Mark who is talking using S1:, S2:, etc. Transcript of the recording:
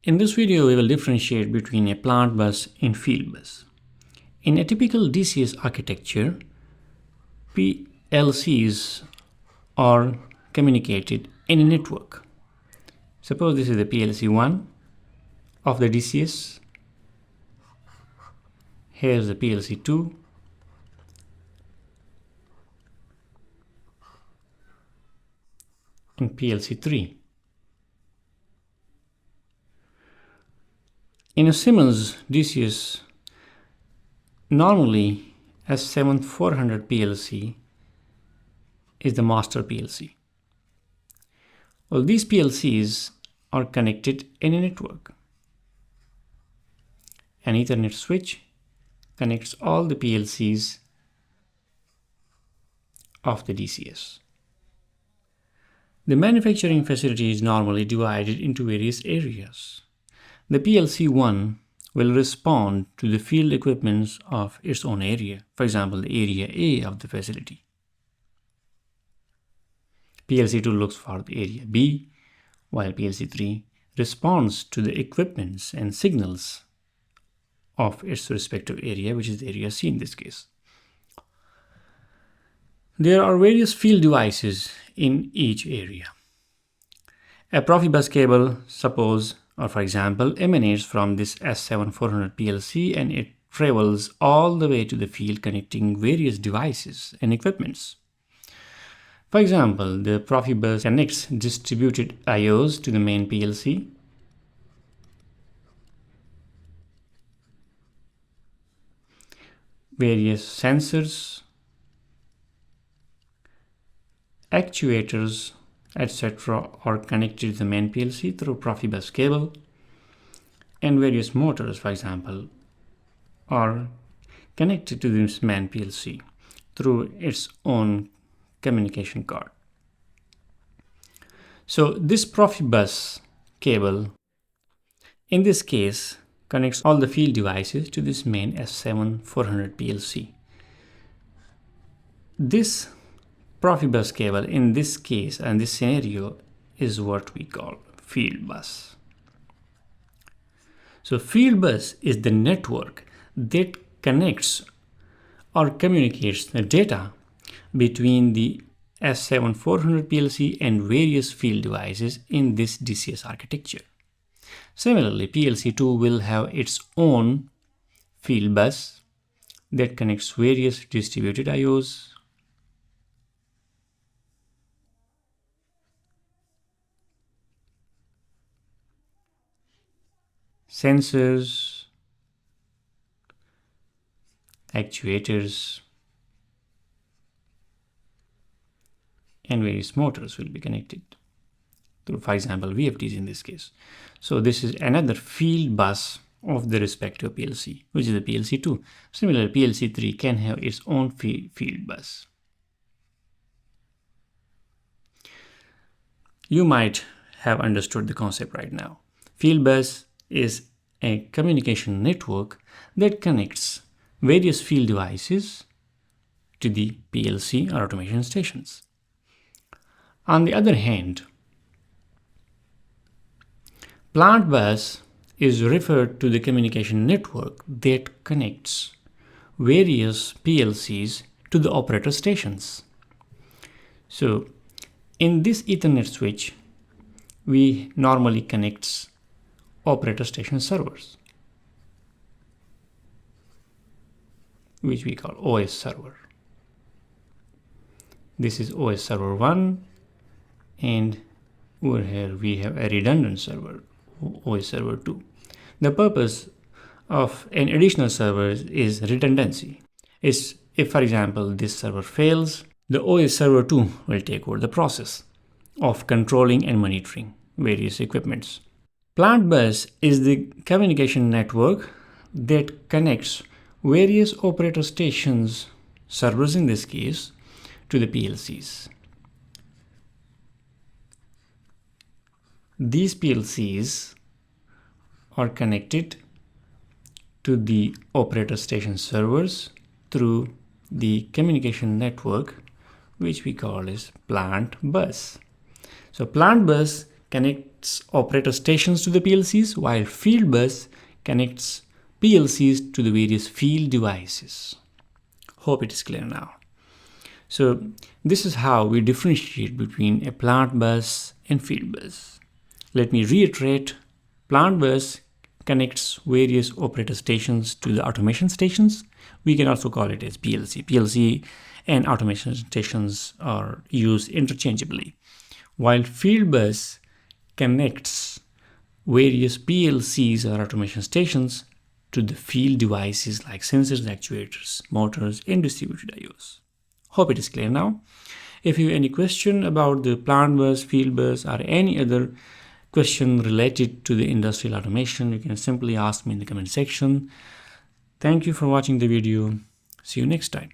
S1: In this video, we will differentiate between a plant bus and field bus. In a typical DCS architecture, PLCs are communicated in a network. Suppose this is the PLC 1 of the DCS. Here's the PLC 2. And PLC 3. In a Siemens DCS, normally S7400 PLC is the master PLC. Well, these PLCs are connected in a network. An Ethernet switch connects all the PLCs of the DCS. The manufacturing facility is normally divided into various areas. The PLC 1 will respond to the field equipments of its own area, for example, the area A of the facility. PLC 2 looks for the area B, while PLC 3 responds to the equipments and signals of its respective area, which is the area C in this case. There are various field devices in each area. A Profibus cable, suppose, or for example, emanates from this S7400 PLC and it travels all the way to the field connecting various devices and equipments. For example, the Profibus connects distributed IOs to the main PLC. Various sensors, actuators, etc. are connected to the main PLC through Profibus cable, and various motors, for example, are connected to this main PLC through its own communication card. So this Profibus cable, in this case, connects all the field devices to this main S7400 PLC. This Profibus cable in this case and this scenario is what we call field bus. So field bus is the network that connects or communicates the data between the S7400 PLC and various field devices in this DCS architecture. Similarly, PLC 2 will have its own field bus that connects various distributed IOs, sensors, actuators, and various motors will be connected through, for example, VFDs in this case. So this is another field bus of the respective PLC, which is the PLC 2. Similarly, PLC 3 can have its own field bus. You might have understood the concept right now. Field bus is a communication network that connects various field devices to the PLC or automation stations. On the other hand, plant bus is referred to the communication network that connects various PLCs to the operator stations. So in this Ethernet switch, we normally connect operator station servers, which we call OS server. This is OS server 1, and over here we have a redundant server, OS server 2. The purpose of an additional server is redundancy. If, for example, this server fails, the OS server 2 will take over the process of controlling and monitoring various equipments. Plant bus is the communication network that connects various operator stations, servers in this case, to the PLCs. These PLCs are connected to the operator station servers through the communication network, which we call as plant bus. So plant bus connects operator stations to the PLCs, while field bus connects PLCs to the various field devices. Hope it is clear now. So this is how we differentiate between a plant bus and field bus. Let me reiterate. Plant bus connects various operator stations to the automation stations. We can also call it as PLC. PLC and automation stations are used interchangeably, while field bus connects various PLCs or automation stations to the field devices like sensors, actuators, motors, and distributed IOs. Hope it is clear now. If you have any question about the plant bus, field bus, or any other question related to the industrial automation, you can simply ask me in the comment section. Thank you for watching the video. See you next time.